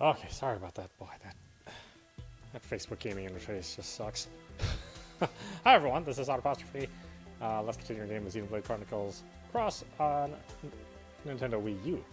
Okay, sorry about that. Boy, that Facebook gaming interface just sucks. Hi everyone, this is audap. Let's continue our game with Xenoblade Chronicles Cross on Nintendo Wii U.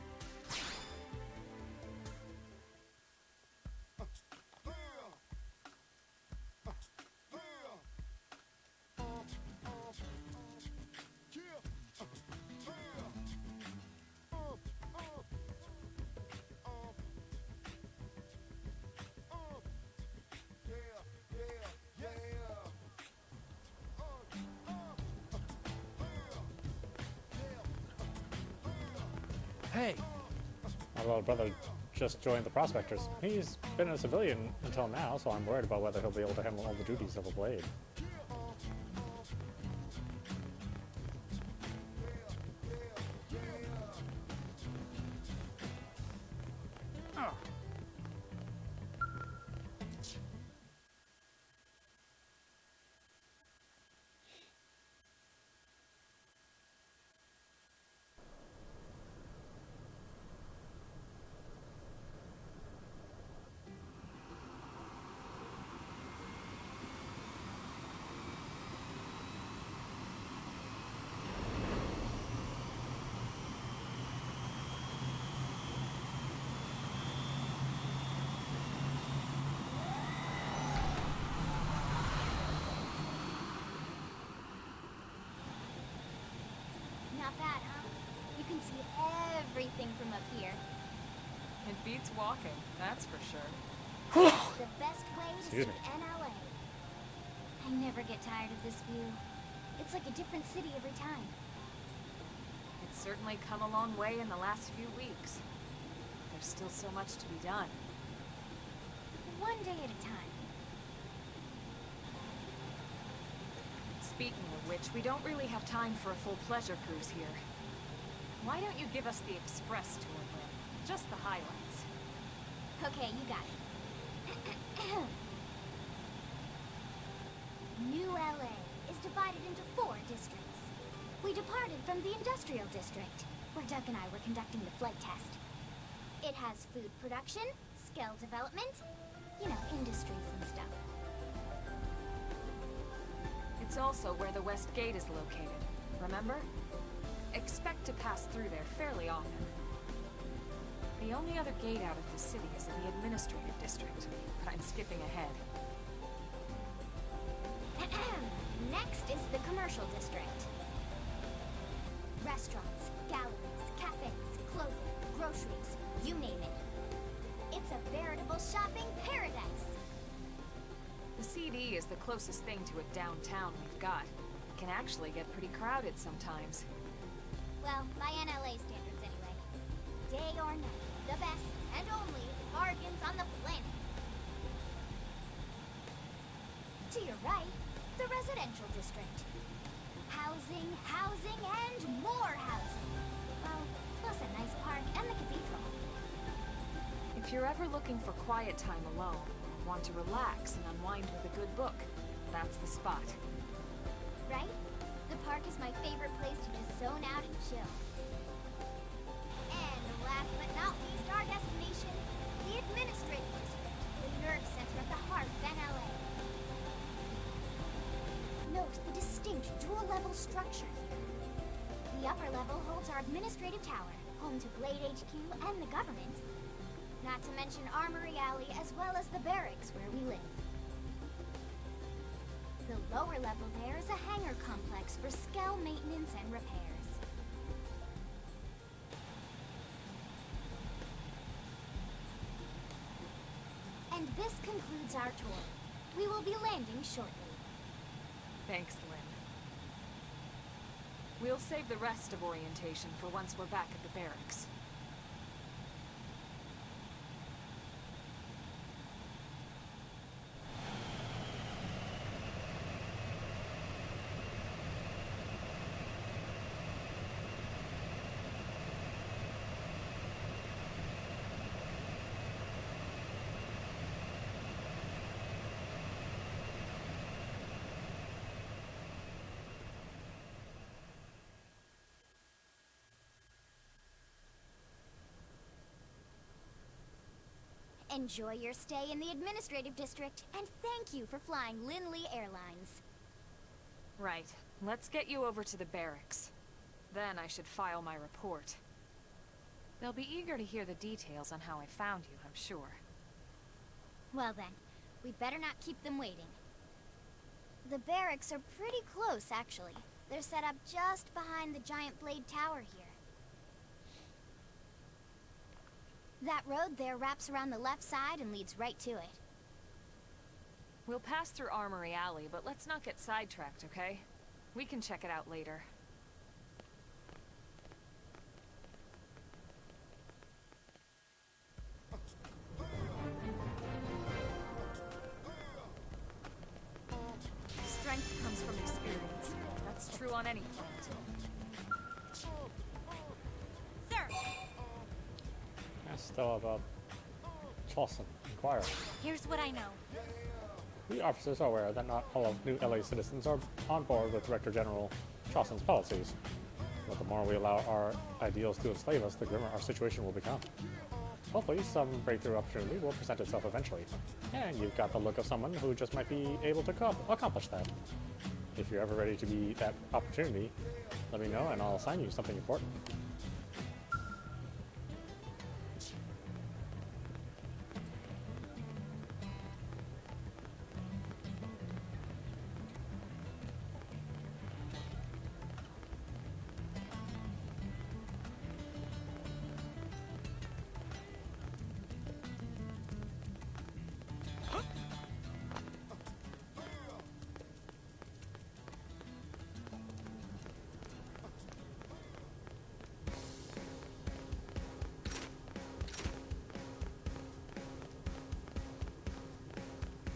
Hey! My little brother just joined the Prospectors. He's been a civilian until now, so I'm worried about whether he'll be able to handle all the duties of a blade. Not bad, huh? You can see everything from up here. It beats walking, that's for sure. The best way to see NLA. I never get tired of this view. It's like a different city every time. It's certainly come a long way in the last few weeks. There's still so much to be done. One day at a time. Speaking of which, we don't really have time for a full pleasure cruise here. Why don't you give us the express tour, Lynn? Just the highlights. Okay, you got it. New LA is divided into 4 districts. We departed from the industrial district, where Doug and I were conducting the flight test. It has food production, skill development, you know, industries and stuff. It's also where the West Gate is located, remember? Expect to pass through there fairly often. The only other gate out of the city is in the administrative district, but I'm skipping ahead. Next is the commercial district. Restaurants, galleries, cafes, clothing, groceries, you name it. It's a veritable shopping paradise. The CD is the closest thing to a downtown we've got. It can actually get pretty crowded sometimes. Well, by NLA standards anyway. Day or night, the best and only bargains on the planet. To your right, the residential district. Housing, housing, and more housing. Well, plus a nice park and the cathedral. If you're ever looking for quiet time alone, or want to relax and unwind with a good book, that's the spot. Right? The park is my favorite place to just zone out and chill. And last but not least, our destination, the administrative district, the nerve center at the heart of NLA. Note the distinct dual-level structure here. The upper level holds our administrative tower, home to Blade HQ and the government. Not to mention Armory Alley as well as the barracks where we live. The lower level there is a hangar complex for Skell maintenance and repairs. And this concludes our tour. We will be landing shortly. Thanks, Lynn. We'll save the rest of orientation for once we're back at the barracks. Enjoy your stay in the administrative district, and thank you for flying Lindley Airlines. Right. Let's get you over to the barracks. Then I should file my report. They'll be eager to hear the details on how I found you, I'm sure. Well then, we better not keep them waiting. The barracks are pretty close, actually. They're set up just behind the giant blade tower here. That road there wraps around the left side and leads right to it. We'll pass through Armory Alley, but let's not get sidetracked, okay? We can check it out later. Strength comes from experience. That's true on any planet. Sir! That's still about Charleston Inquirer. Here's what I know. The officers are aware that not all of New LA citizens are on board with Director General Charleston's policies. But the more we allow our ideals to enslave us, the grimmer our situation will become. Hopefully, some breakthrough opportunity will present itself eventually. And you've got the look of someone who just might be able to accomplish that. If you're ever ready to be that opportunity, let me know and I'll assign you something important.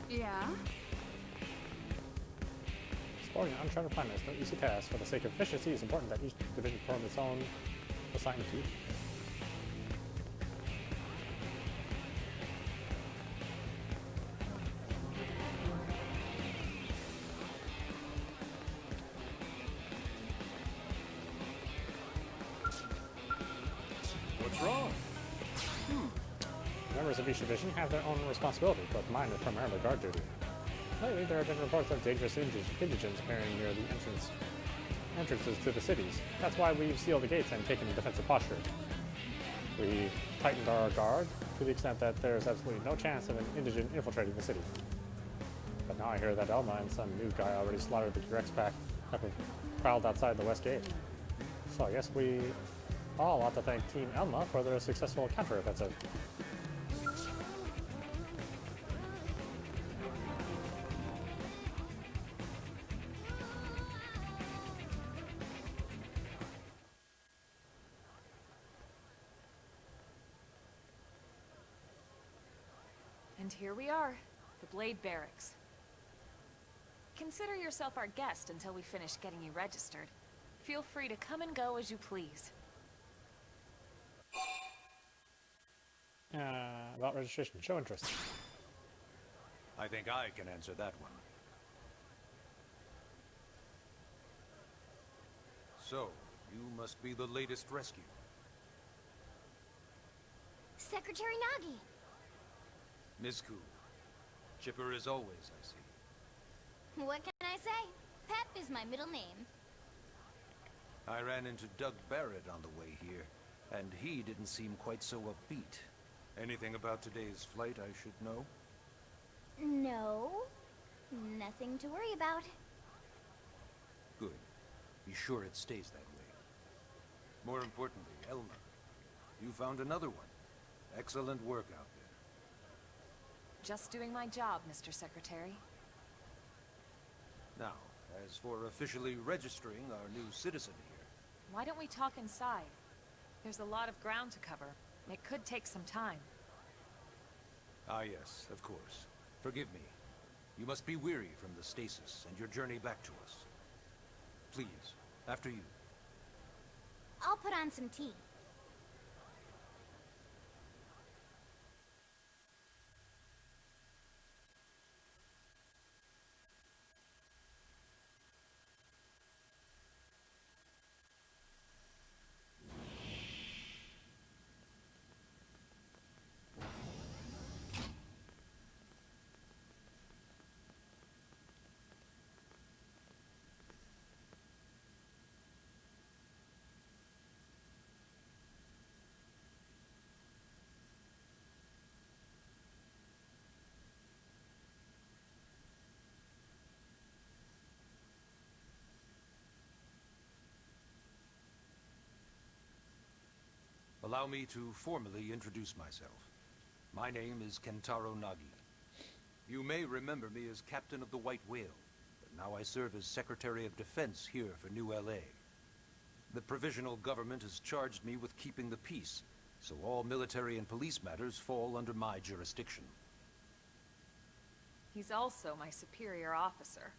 Yeah? Exploring an uncharted planet is no easy task. For the sake of efficiency, it's important that each division perform its own assigned duty. What's wrong? Members of each division have their own responsibility, but mine is primarily guard duty. Lately, there have been reports of dangerous indigents appearing near the entrances to the cities. That's why we've sealed the gates and taken a defensive posture. We've tightened our guard to the extent that there's absolutely no chance of an indigent infiltrating the city. But now I hear that Elma and some new guy already slaughtered the T-Rex pack that prowled outside the west gate. So I guess we all ought to thank Team Elma for their successful counteroffensive. And here we are, the Blade Barracks. Consider yourself our guest until we finish getting you registered. Feel free to come and go as you please. About registration, show interest. I think I can answer that one. So, you must be the latest rescue. Secretary Nagi! Miss Cool. Chipper as always, I see. What can I say? Pep is my middle name. I ran into Doug Barrett on the way here, and he didn't seem quite so upbeat. Anything about today's flight I should know? No. Nothing to worry about. Good. Be sure it stays that way. More importantly, Elma, you found another one. Excellent work out there. Just doing my job, Mr. Secretary. Now, as for officially registering our new citizen here, Why don't we talk inside? There's a lot of ground to cover. It could take some time. Ah yes, of course. Forgive me. You must be weary from the stasis and your journey back to us. Please, after you. I'll put on some tea. Allow me to formally introduce myself. My name is Kentaro Nagi. You may remember me as Captain of the White Whale, but now I serve as Secretary of Defense here for New LA. The provisional government has charged me with keeping the peace, so all military and police matters fall under my jurisdiction. He's also my superior officer.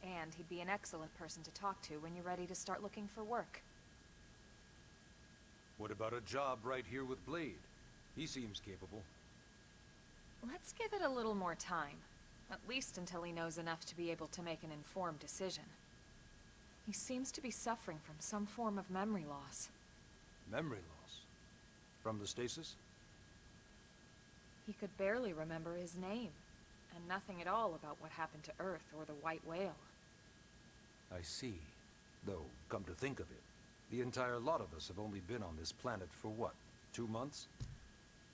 And he'd be an excellent person to talk to when you're ready to start looking for work. What about a job right here with Blade? He seems capable. Let's give it a little more time. At least until he knows enough to be able to make an informed decision. He seems to be suffering from some form of memory loss. Memory loss? From the stasis? He could barely remember his name, and nothing at all about what happened to Earth or the White Whale. I see. Though, come to think of it, the entire lot of us have only been on this planet for what, 2 months?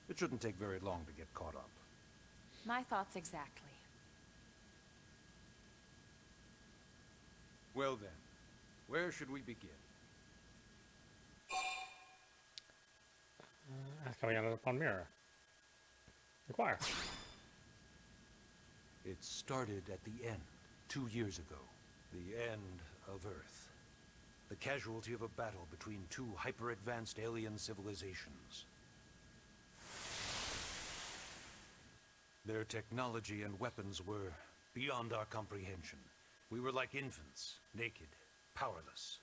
It shouldn't take very long to get caught up. My thoughts exactly. Well then, where should we begin? Coming out upon mirror. Inquire. It started at the end, 2 years ago. The end of Earth. The casualty of a battle between two hyper-advanced alien civilizations. Their technology and weapons were beyond our comprehension. We were like infants, naked, powerless.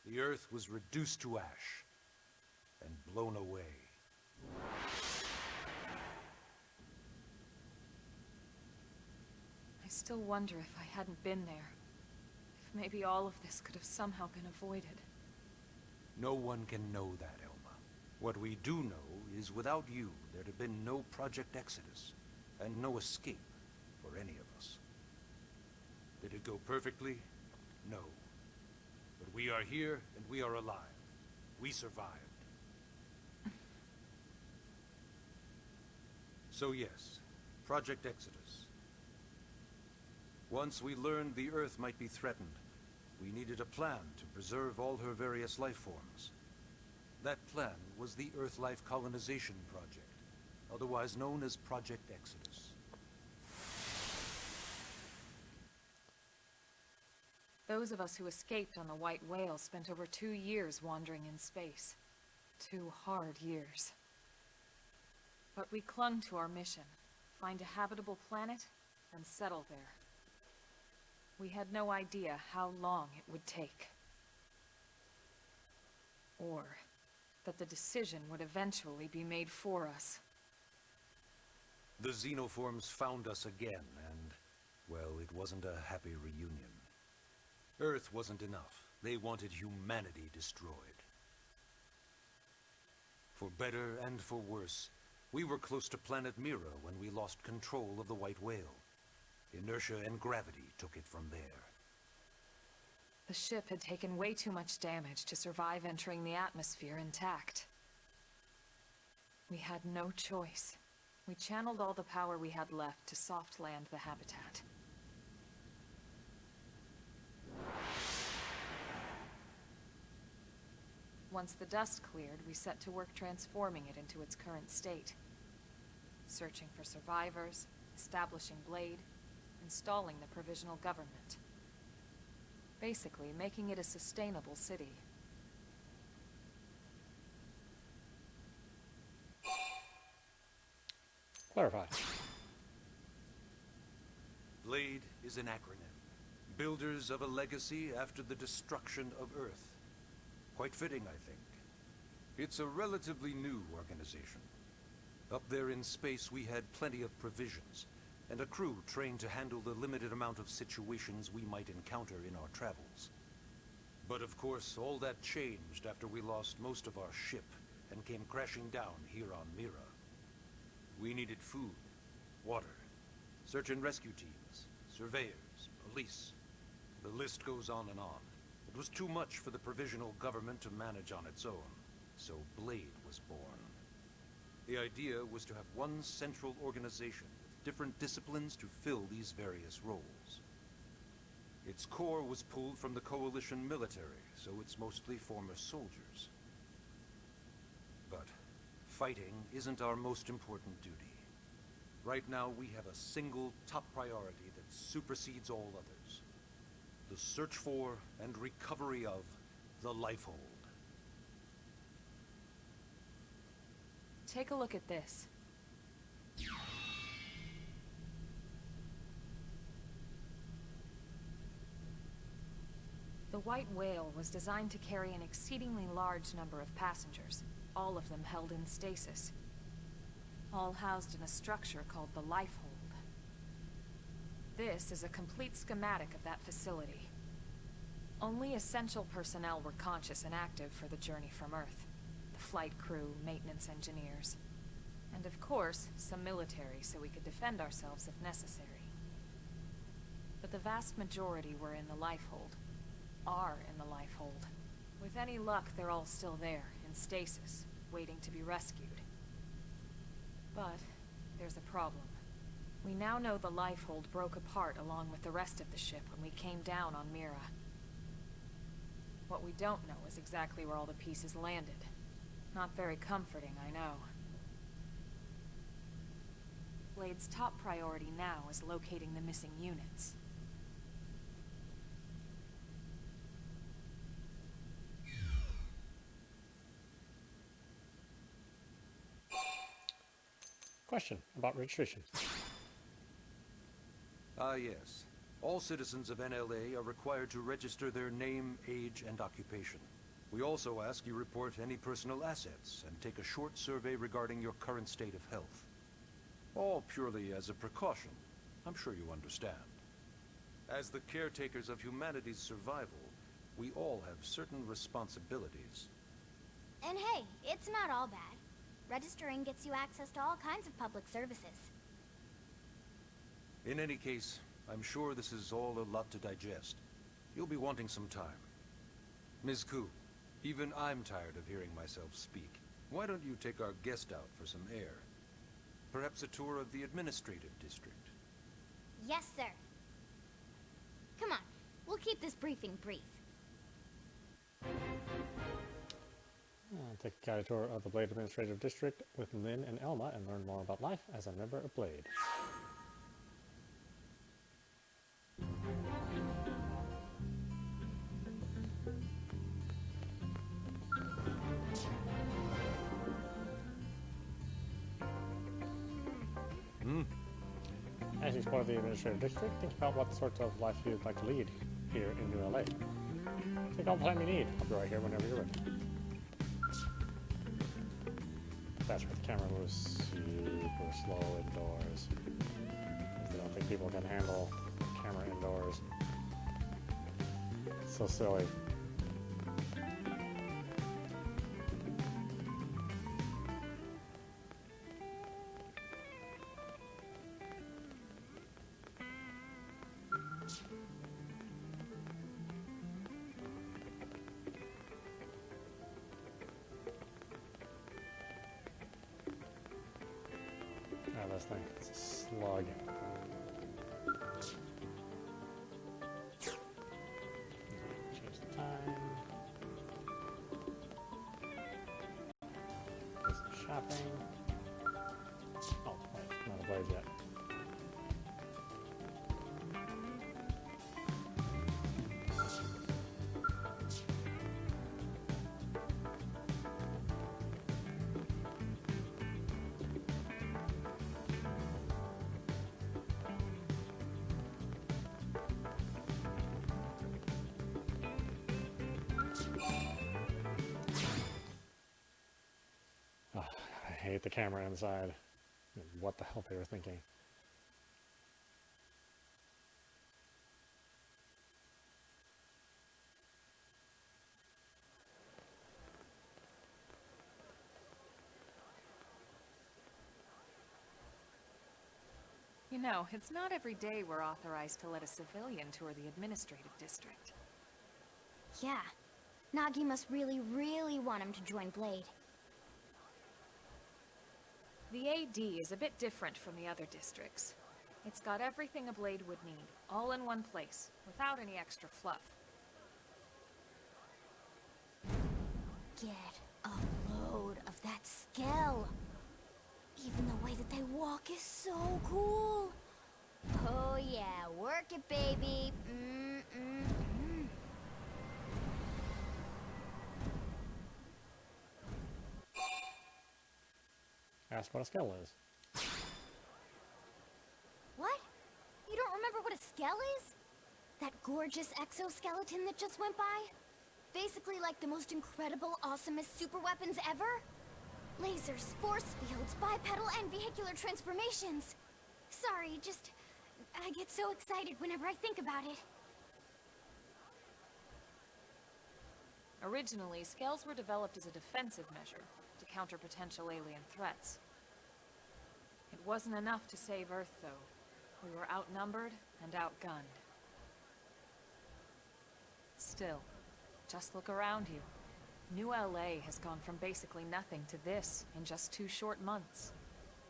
The Earth was reduced to ash and blown away. I still wonder if I hadn't been there. If maybe all of this could have somehow been avoided. No one can know that, Elma. What we do know is without you, there'd have been no Project Exodus, and no escape for any of us. Did it go perfectly? No. But we are here, and we are alive. We survived. So yes, Project Exodus. Once we learned the Earth might be threatened, we needed a plan to preserve all her various life forms. That plan was the Earth Life Colonization Project, otherwise known as Project Exodus. Those of us who escaped on the White Whale spent over 2 years wandering in space. 2 hard years. But we clung to our mission, find a habitable planet, and settle there. We had no idea how long it would take. Or that the decision would eventually be made for us. The xenoforms found us again, and, well, it wasn't a happy reunion. Earth wasn't enough. They wanted humanity destroyed. For better and for worse, we were close to planet Mira when we lost control of the White Whale. Inertia and gravity took it from there. The ship had taken way too much damage to survive entering the atmosphere intact. We had no choice. We channeled all the power we had left to soft land the habitat. Once the dust cleared, we set to work transforming it into its current state. Searching for survivors, establishing Blade, installing the provisional government. Basically, making it a sustainable city. Clarify. Blade is an acronym. Builders of a legacy after the destruction of Earth. Quite fitting, I think. It's a relatively new organization. Up there in space, we had plenty of provisions, and a crew trained to handle the limited amount of situations we might encounter in our travels. But of course, all that changed after we lost most of our ship and came crashing down here on Mira. We needed food, water, search and rescue teams, surveyors, police. The list goes on and on. It was too much for the provisional government to manage on its own, so Blade was born. The idea was to have one central organization with different disciplines to fill these various roles. Its core was pulled from the Coalition military, so it's mostly former soldiers. Fighting isn't our most important duty. Right now, we have a single top priority that supersedes all others. The search for and recovery of the Lifehold. Take a look at this. The White Whale was designed to carry an exceedingly large number of passengers, all of them held in stasis. All housed in a structure called the Lifehold. This is a complete schematic of that facility. Only essential personnel were conscious and active for the journey from Earth. The flight crew, maintenance engineers, and of course, some military so we could defend ourselves if necessary. But the vast majority were in the Lifehold. Are in the Lifehold. With any luck, they're all still there, in stasis, waiting to be rescued. But there's a problem. We now know the Lifehold broke apart along with the rest of the ship when we came down on Mira. What we don't know is exactly where all the pieces landed. Not very comforting, I know. Blade's top priority now is locating the missing units. Question about registration. Yes. All citizens of NLA are required to register their name, age, and occupation. We also ask you report any personal assets and take a short survey regarding your current state of health. All purely as a precaution. I'm sure you understand. As the caretakers of humanity's survival, we all have certain responsibilities. And hey, it's not all bad. Registering gets you access to all kinds of public services. In any case, I'm sure this is all a lot to digest. You'll be wanting some time. Ms. Ku, even I'm tired of hearing myself speak. Why don't you take our guest out for some air? Perhaps a tour of the administrative district. Yes, sir. Come on, we'll keep this briefing brief. I'll take a guided tour of the Blade Administrative District with Lynn and Elma and learn more about life as a member of Blade. As you explore the Administrative District, think about what sorts of life you'd like to lead here in New LA. Take all the time you need. I'll be right here whenever you're ready. That's where the camera moves super slow indoors. I don't think people can handle the camera indoors. It's so silly. This thing, it's a slug. Change the time. Do some shopping. Oh, wait, not a blade yet. I hate the camera inside. What the hell they were thinking. You know, it's not every day we're authorized to let a civilian tour the administrative district. Yeah. Nagi must really, really want him to join Blade. The AD is a bit different from the other districts. It's got everything a Blade would need, all in one place, without any extra fluff. Get a load of that Skell. Even the way that they walk is so cool. Oh yeah, work it, baby. Ask what a Skell is. What? You don't remember what a Skell is? That gorgeous exoskeleton that just went by? Basically like the most incredible, awesomest super weapons ever? Lasers, force fields, bipedal and vehicular transformations. Sorry, I get so excited whenever I think about it. Originally, Skells were developed as a defensive measure to counter potential alien threats. It wasn't enough to save Earth, though. We were outnumbered and outgunned. Still, just look around you. New LA has gone from basically nothing to this in just 2 short months.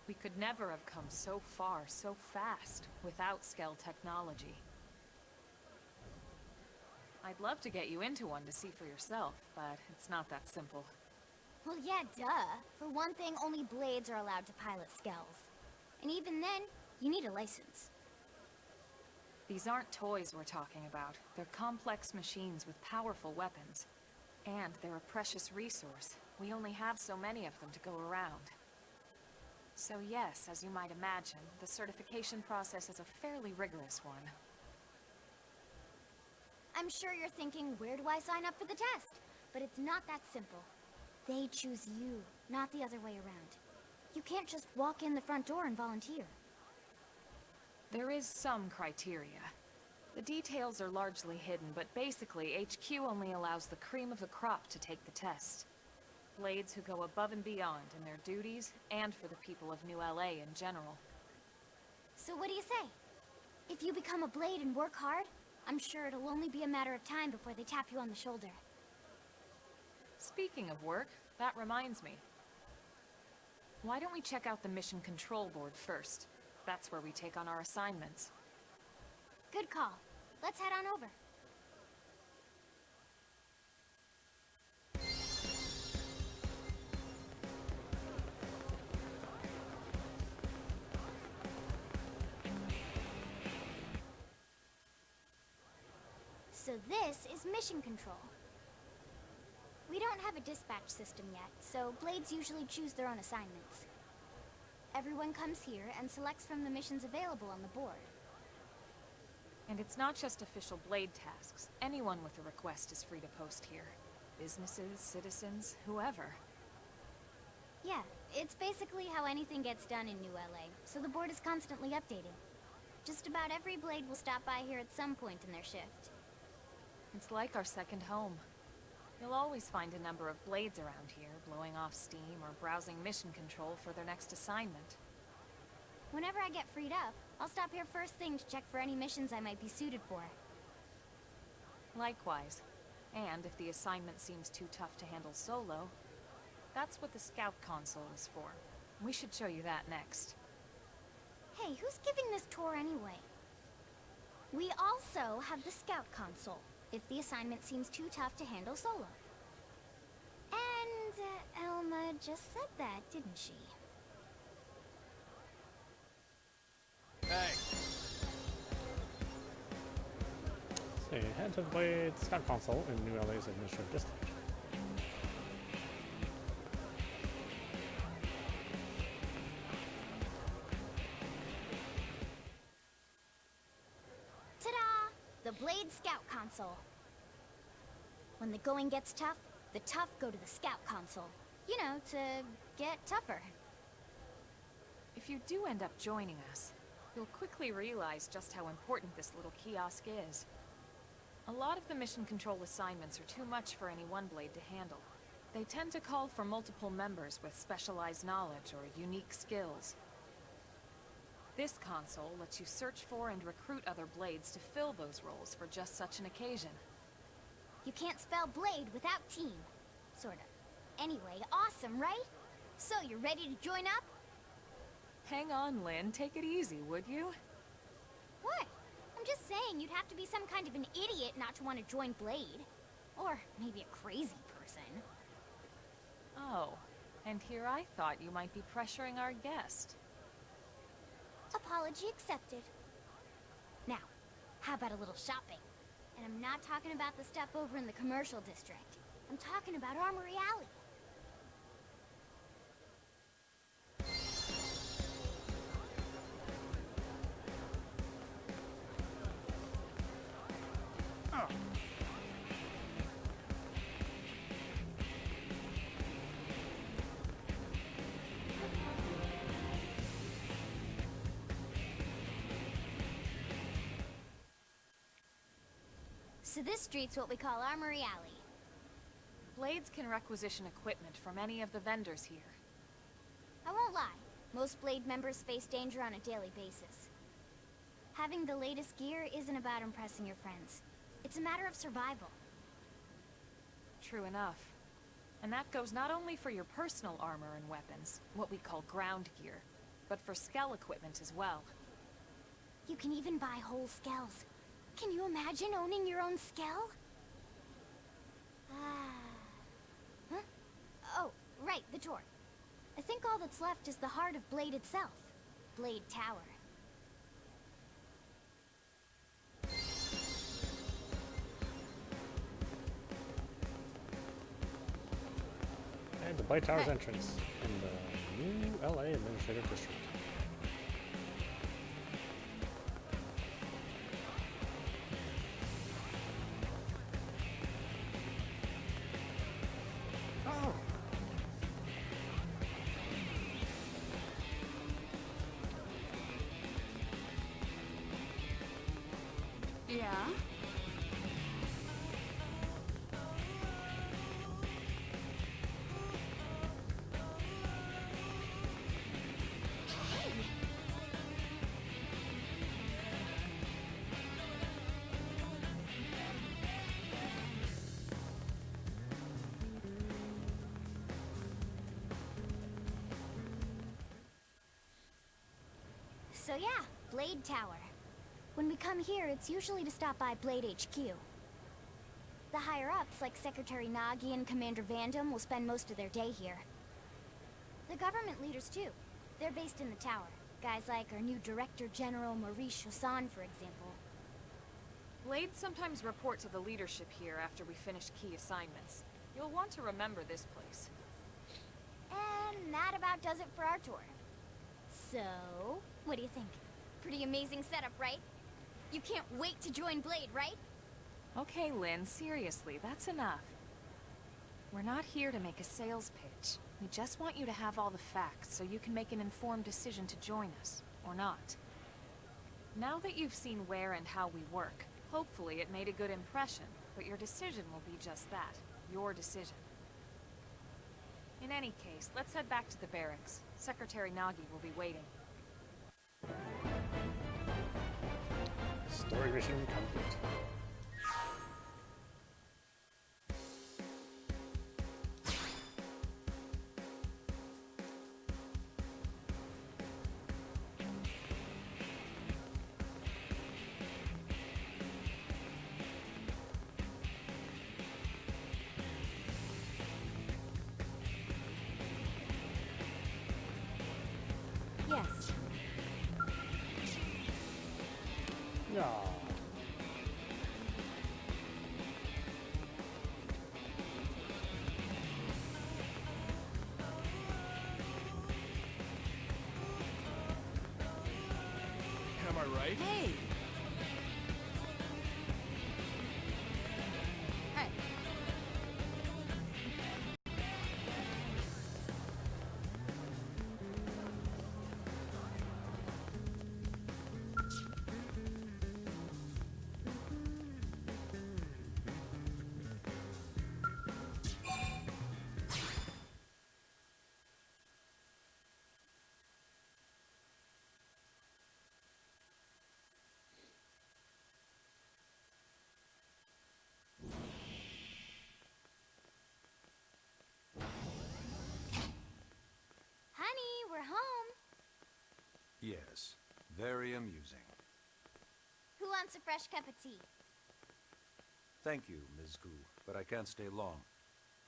We could never have come so far, so fast, without Skell technology. I'd love to get you into one to see for yourself, but it's not that simple. Well, yeah, duh. For one thing, only Blades are allowed to pilot Skells. And even then, you need a license. These aren't toys we're talking about. They're complex machines with powerful weapons. And they're a precious resource. We only have so many of them to go around. So yes, as you might imagine, the certification process is a fairly rigorous one. I'm sure you're thinking, where do I sign up for the test? But it's not that simple. They choose you, not the other way around. You can't just walk in the front door and volunteer. There is some criteria. The details are largely hidden, but basically, HQ only allows the cream of the crop to take the test. Blades who go above and beyond in their duties, and for the people of New LA in general. So what do you say? If you become a Blade and work hard, I'm sure it'll only be a matter of time before they tap you on the shoulder. Speaking of work, that reminds me. Why don't we check out the mission control board first? That's where we take on our assignments. Good call. Let's head on over. So this is mission control. We don't have a dispatch system yet, so Blades usually choose their own assignments. Everyone comes here and selects from the missions available on the board. And it's not just official Blade tasks. Anyone with a request is free to post here. Businesses, citizens, whoever. Yeah, it's basically how anything gets done in New LA, so the board is constantly updating. Just about every Blade will stop by here at some point in their shift. It's like our second home. You'll always find a number of Blades around here, blowing off steam or browsing mission control for their next assignment. Whenever I get freed up, I'll stop here first thing to check for any missions I might be suited for. Likewise. And if the assignment seems too tough to handle solo, that's what the Scout console is for. We should show you that next. Hey, who's giving this tour anyway? We also have the Scout console, if the assignment seems too tough to handle solo. And Elma just said that, didn't she? Hey! So head to the Blade Scout console in New LA's administrative district. Ta-da! The Blade Scout console. When the going gets tough, the tough go to the Scout console. You know, to get tougher. If you do end up joining us, you'll quickly realize just how important this little kiosk is. A lot of the mission control assignments are too much for any one Blade to handle. They tend to call for multiple members with specialized knowledge or unique skills. This console lets you search for and recruit other Blades to fill those roles for just such an occasion. You can't spell Blade without team. Sorta. Anyway, awesome, right? So, you ready to join up? Hang on, Lynn. Take it easy, would you? What? I'm just saying you'd have to be some kind of an idiot not to want to join Blade. Or maybe a crazy person. Oh. And here I thought you might be pressuring our guest. Apology accepted. Now, how about a little shopping? And I'm not talking about the stuff over in the commercial district. I'm talking about Armory Alley. So this street's what we call Armory Alley. Blades can requisition equipment from any of the vendors here. I won't lie, most Blade members face danger on a daily basis. Having the latest gear isn't about impressing your friends. It's a matter of survival. True enough. And that goes not only for your personal armor and weapons, what we call ground gear, but for skell equipment as well. You can even buy whole skells. Can you imagine owning your own skell? Huh? Oh, right, the tour. I think all that's left is the heart of Blade itself. Blade Tower. And the Blade Tower's entrance in the new LA Administrative District. Oh! Yeah? So yeah, Blade Tower. When we come here, it's usually to stop by Blade HQ. The higher-ups, like Secretary Nagi and Commander Vandam, will spend most of their day here. The government leaders, too. They're based in the tower. Guys like our new Director General Maurice Chassan, for example. Blades sometimes report to the leadership here after we finish key assignments. You'll want to remember this place. And that about does it for our tour. So, what do you think? Pretty amazing setup, right? You can't wait to join Blade, right? Okay, Lynn, seriously, that's enough. We're not here to make a sales pitch. We just want you to have all the facts so you can make an informed decision to join us, or not. Now that you've seen where and how we work, hopefully it made a good impression, but your decision will be just that, your decision. In any case, let's head back to the barracks. Secretary Nagi will be waiting. Story mission complete. Yes. Yeah. Am I right? Hey! Hey. Honey, we're home. Yes, very amusing. Who wants a fresh cup of tea? Thank you, Ms. Gu, but I can't stay long.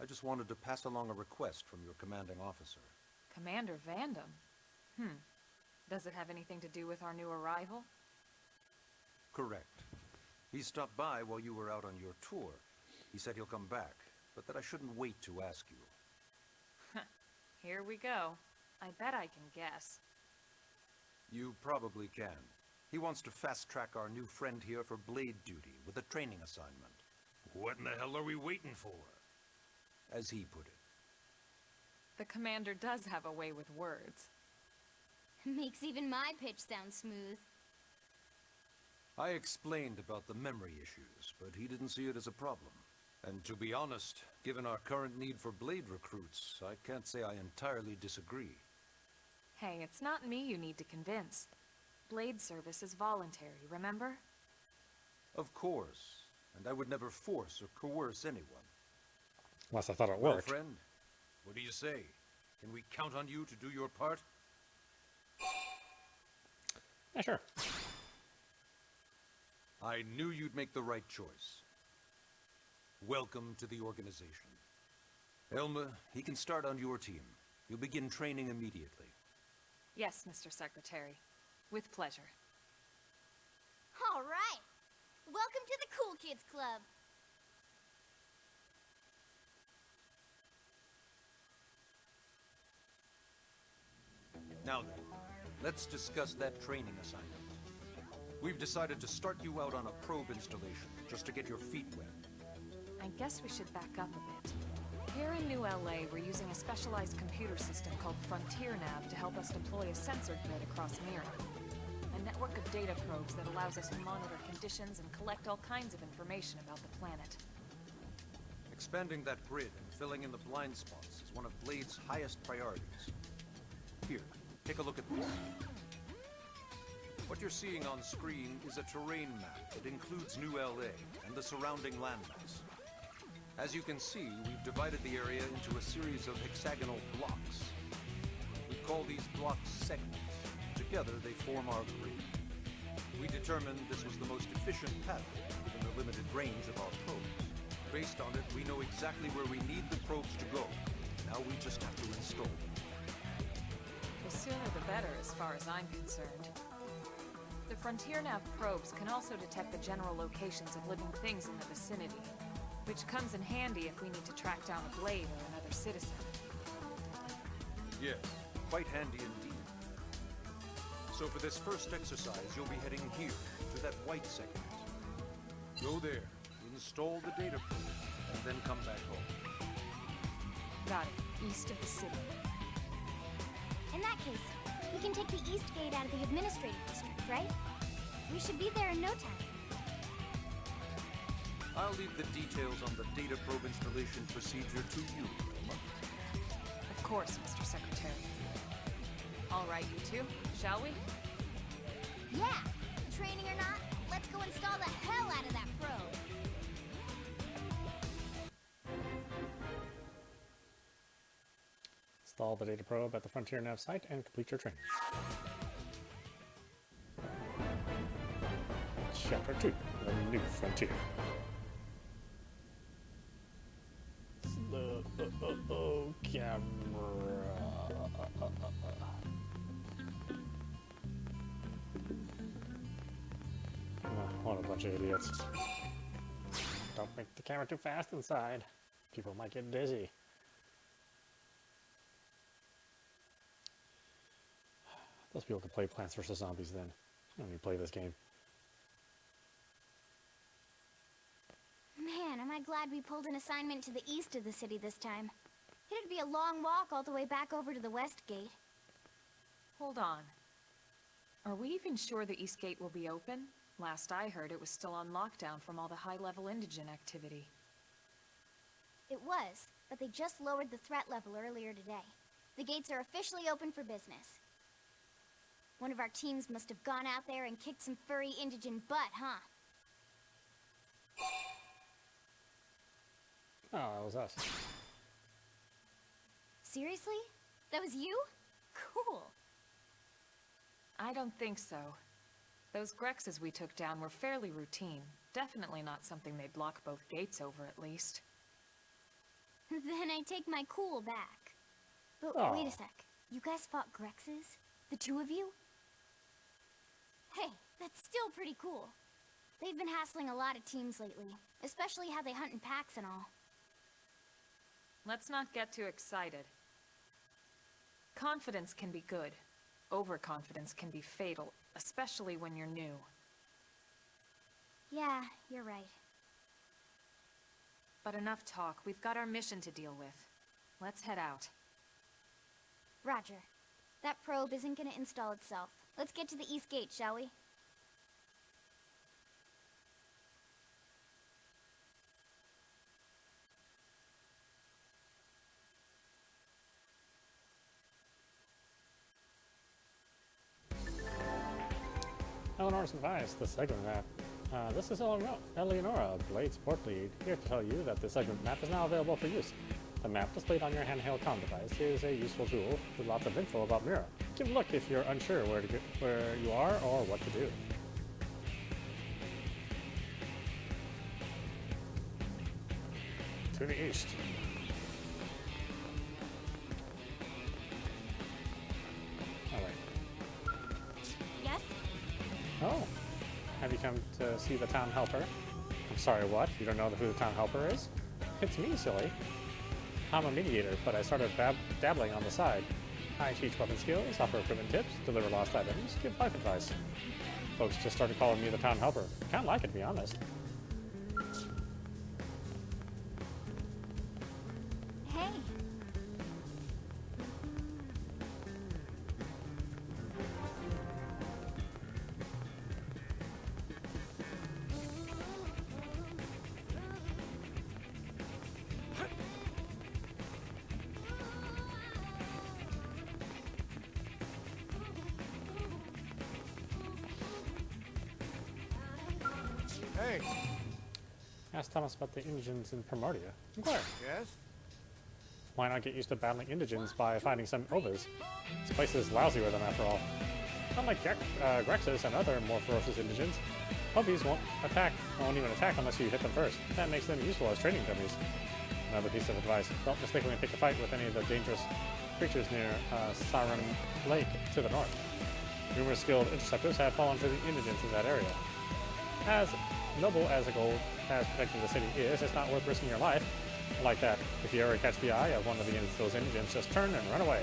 I just wanted to pass along a request from your commanding officer. Commander Vandam? Does it have anything to do with our new arrival? Correct. He stopped by while you were out on your tour. He said he'll come back, but that I shouldn't wait to ask you. Here we go. I bet I can guess. You probably can. He wants to fast-track our new friend here for blade duty with a training assignment. What in the hell are we waiting for? As he put it. The commander does have a way with words. Makes even my pitch sound smooth. I explained about the memory issues, but he didn't see it as a problem. And to be honest, given our current need for blade recruits, I can't say I entirely disagree. Hey, it's not me you need to convince. Blade service is voluntary, remember? Of course, and I would never force or coerce anyone. Unless I thought it Well, worked. friend, what do you say? Can we count on you to do your part? Yeah, sure. I knew you'd make the right choice. Welcome to the organization. Elma, he can start on your team. You'll begin training immediately. Yes, Mr. Secretary. With pleasure. All right. Welcome to the Cool Kids Club. Now then, let's discuss that training assignment. We've decided to start you out on a probe installation, just to get your feet wet. I guess we should back up a bit. Here in New LA, we're using a specialized computer system called Frontier Nav to help us deploy a sensor grid across Mira. A network of data probes that allows us to monitor conditions and collect all kinds of information about the planet. Expanding that grid and filling in the blind spots is one of Blade's highest priorities. Here, take a look at this. What you're seeing on screen is a terrain map that includes New LA and the surrounding landmass. As you can see, we've divided the area into a series of hexagonal blocks. We call these blocks segments. Together, they form our grid. We determined this was the most efficient pathway within the limited range of our probes. Based on it, we know exactly where we need the probes to go. Now we just have to install them. The sooner the better, as far as I'm concerned. The Frontier Nav probes can also detect the general locations of living things in the vicinity, which comes in handy if we need to track down a blade or another citizen. Yes, quite handy indeed. So for this first exercise, you'll be heading here, to that white segment. Go there, install the data probe, and then come back home. Got it. East of the city. In that case, we can take the East Gate out of the administrative district, right? We should be there in no time. I'll leave the details on the data probe installation procedure to you, Elma. Of course, Mr. Secretary. All right, you two, shall we? Yeah! Training or not, let's go install the hell out of that probe! Install the data probe at the Frontier Nav site and complete your training. Chapter 2, The New Frontier. Slow camera. What a bunch of idiots. Don't make the camera too fast inside. People might get dizzy. Those people can play Plants vs. Zombies then. I don't need to play this game. Man, am I glad we pulled an assignment to the east of the city this time. It'd be a long walk all the way back over to the West Gate. Hold on. Are we even sure the East Gate will be open? Last I heard, it was still on lockdown from all the high-level indigen activity. It was, but they just lowered the threat level earlier today. The gates are officially open for business. One of our teams must have gone out there and kicked some furry indigen butt, huh? Oh, that was us. Seriously? That was you? Cool. I don't think so. Those Grexes we took down were fairly routine. Definitely not something they'd block both gates over, at least. Then I take my cool back. But Oh. wait a sec. You guys fought Grexes? The two of you? Hey, that's still pretty cool. They've been hassling a lot of teams lately, especially how they hunt in packs and all. Let's not get too excited. Confidence can be good. Overconfidence can be fatal, especially when you're new. Yeah, you're right. But enough talk. We've got our mission to deal with. Let's head out. Roger. That probe isn't gonna install itself. Let's get to the East Gate, shall we? Eleanor's advice, the segment map. This is Eleonora, Blade Support Lead, here to tell you that the segment map is now available for use. The map displayed on your handheld comm device is a useful tool with lots of info about Mira. Give a look if you're unsure where you are or what to do. To the east. Oh wait. Yes? Oh. Have you come to see the town helper? I'm sorry, what? You don't know who the town helper is? It's me, silly. I'm a mediator, but I started dabbling on the side. I teach weapon skills, offer equipment tips, deliver lost items, give life advice. Folks just started calling me the town helper. Kinda like it, to be honest. Hey. Hey, Ask Thomas about the indigents in Primordia. Inquire. yes? Why not get used to battling indigents by finding some ovas? This place is lousy with them, after all. Unlike Grexes and other more ferocious indigents, Hubbies won't even attack unless you hit them first. That makes them useful as training dummies. Another piece of advice, don't mistakenly pick a fight with any of the dangerous creatures near Siren Lake to the north. Numerous skilled interceptors have fallen for the indigents in that area. As noble as a goal as protecting the city is, it's not worth risking your life like that. If you ever catch the eye of one of those indigents, just turn and run away.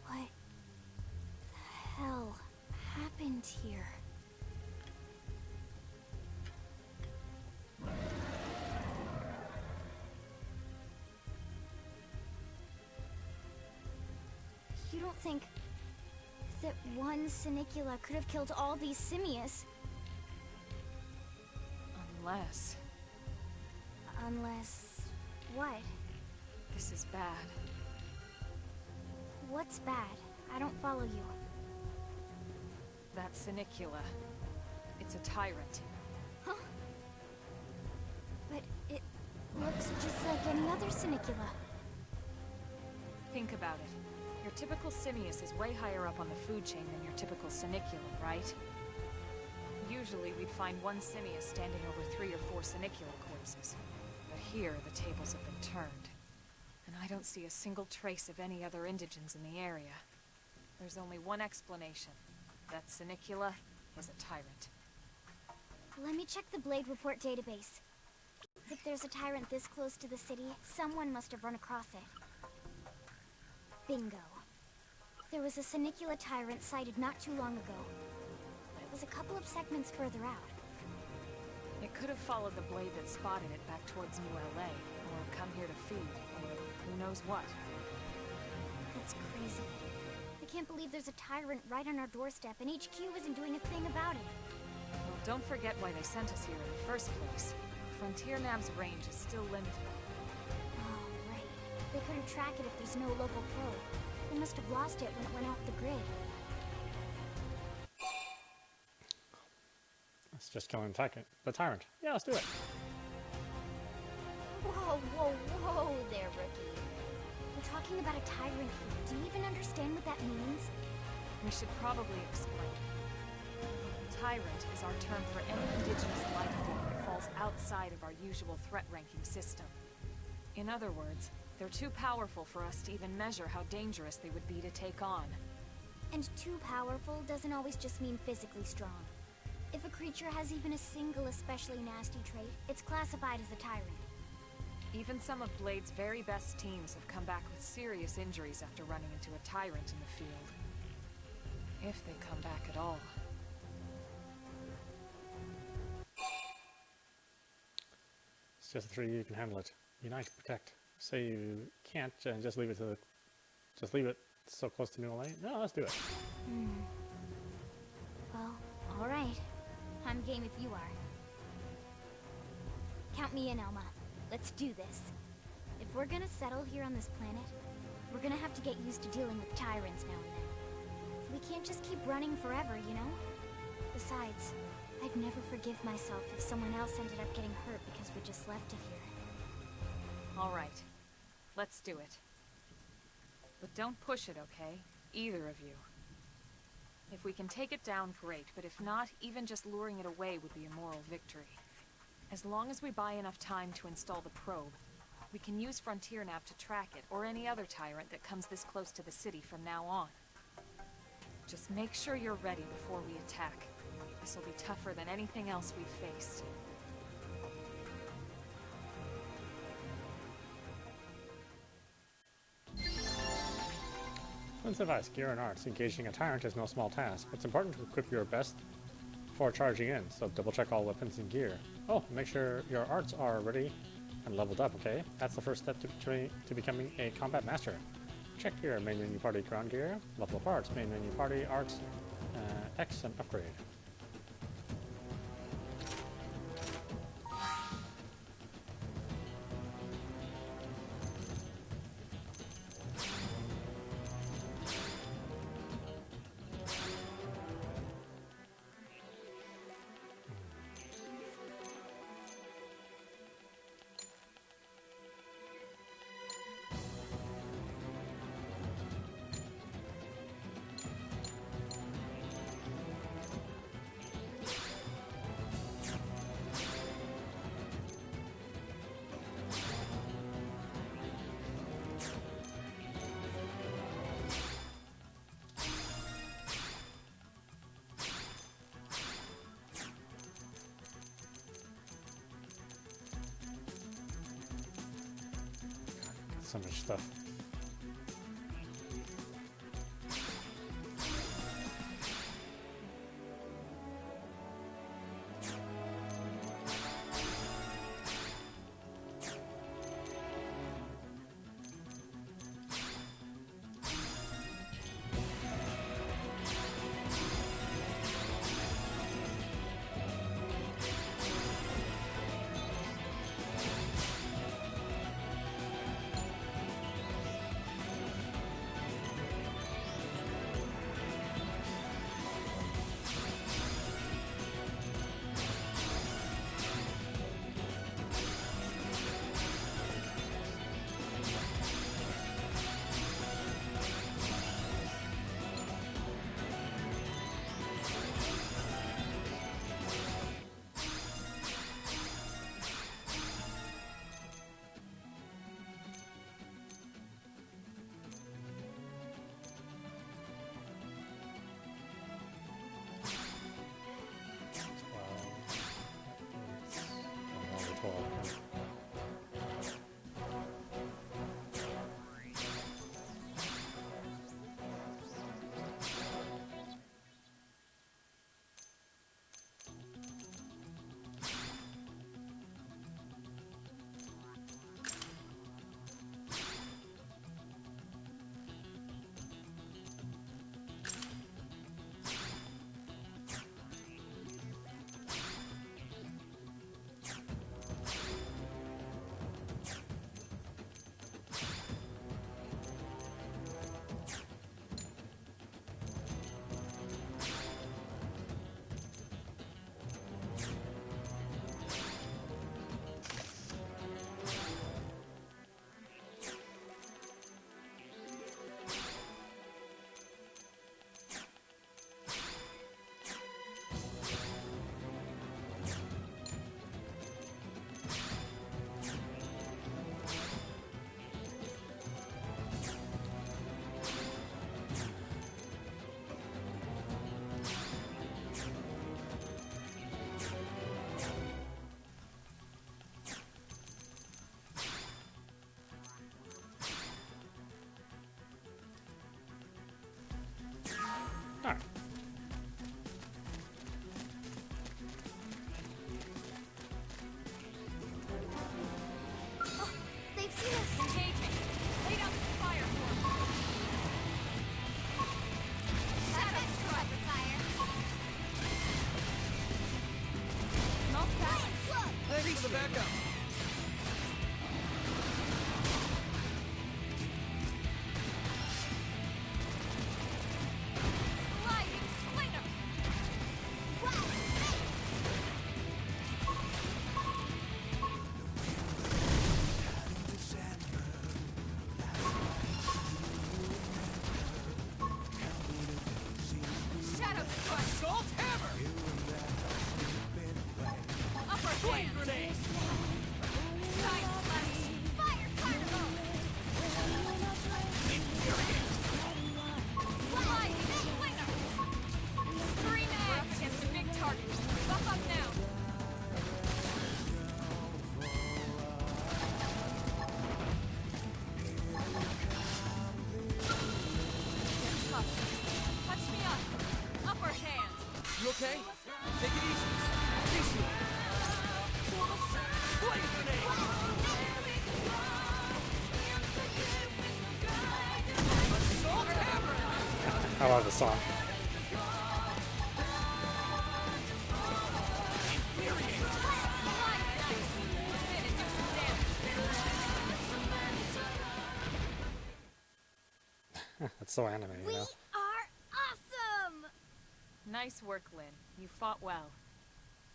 What the hell happened here? You don't think that one Sinicula could have killed all these simius? Unless... Unless... what? this is bad. What's bad? I don't follow you. That Sinicula. It's a tyrant. Huh? But it looks just like any other Sinicula. Think about it. Your typical Simius is way higher up on the food chain than your typical Sinicula, right? Usually we'd find one Simius standing over 3 or 4 Sinicula corpses. But here, the tables have been turned. And I don't see a single trace of any other indigents in the area. There's only one explanation. That Sinicula is a tyrant. Let me check the Blade Report database. If there's a tyrant this close to the city, someone must have run across it. Bingo. There was a Senicula tyrant sighted not too long ago, but it was a couple of segments further out. It could have followed the blade that spotted it back towards New LA, or come here to feed, or who knows what. That's crazy. I can't believe there's a tyrant right on our doorstep and HQ isn't doing a thing about it. Well, don't forget why they sent us here in the first place. Frontier Nav's range is still limited. Oh, right. They couldn't track it if there's no local probe. They must have lost it when it went off the grid. Let's just kill the tyrant. Yeah, let's do it. Whoa, whoa, whoa there, rookie. We're talking about a tyrant here. Do you even understand what that means? We should probably explain. Tyrant is our term for any indigenous life form that falls outside of our usual threat ranking system. In other words, they're too powerful for us to even measure how dangerous they would be to take on. And too powerful doesn't always just mean physically strong. If a creature has even a single especially nasty trait, it's classified as a tyrant. Even some of Blade's very best teams have come back with serious injuries after running into a tyrant in the field. If they come back at all. It's just the three of you can handle it. Unite to protect. Say you can't, and just leave it so close to New LA. No, let's do it. Well, alright. I'm game if you are. Count me in, Elma. Let's do this. If we're gonna settle here on this planet, we're gonna have to get used to dealing with tyrants now and then. We can't just keep running forever, you know? Besides, I'd never forgive myself if someone else ended up getting hurt because we just left it here. All right. Let's do it. But don't push it, okay? Either of you. If we can take it down, great, but if not, even just luring it away would be a moral victory. As long as we buy enough time to install the probe, we can use Frontier Nav to track it, or any other tyrant that comes this close to the city from now on. Just make sure you're ready before we attack. This will be tougher than anything else we've faced. Twins advice, gear and arts. Engaging a tyrant is no small task. It's important to equip your best before charging in, so double check all weapons and gear. Oh, make sure your arts are ready and leveled up, okay? That's the first step to becoming a combat master. Check your main menu party ground gear, level up arts, main menu party arts, X and upgrade. So much stuff. I love this song. That's so anime, you We know? are awesome! Nice work, Lynn. You fought well.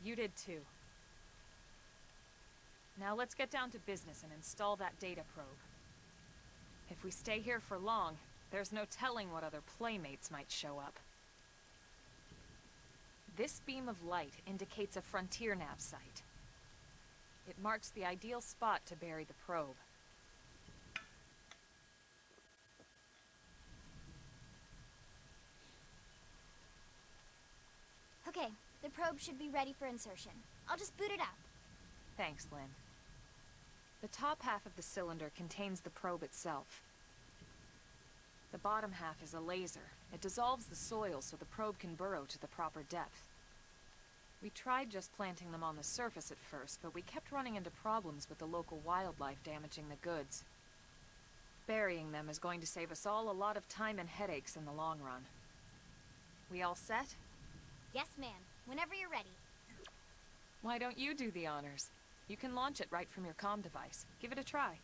You did too. Now let's get down to business and install that data probe. If we stay here for long, there's no telling what other playmates might show up. This beam of light indicates a frontier nav site. It marks the ideal spot to bury the probe. Okay, the probe should be ready for insertion. I'll just boot it up. Thanks, Lynn. The top half of the cylinder contains the probe itself. The bottom half is a laser. It dissolves the soil so the probe can burrow to the proper depth. We tried just planting them on the surface at first, but we kept running into problems with the local wildlife damaging the goods. Burying them is going to save us all a lot of time and headaches in the long run. We all set? Yes, ma'am. Whenever you're ready. Why don't you do the honors? You can launch it right from your comm device. Give it a try.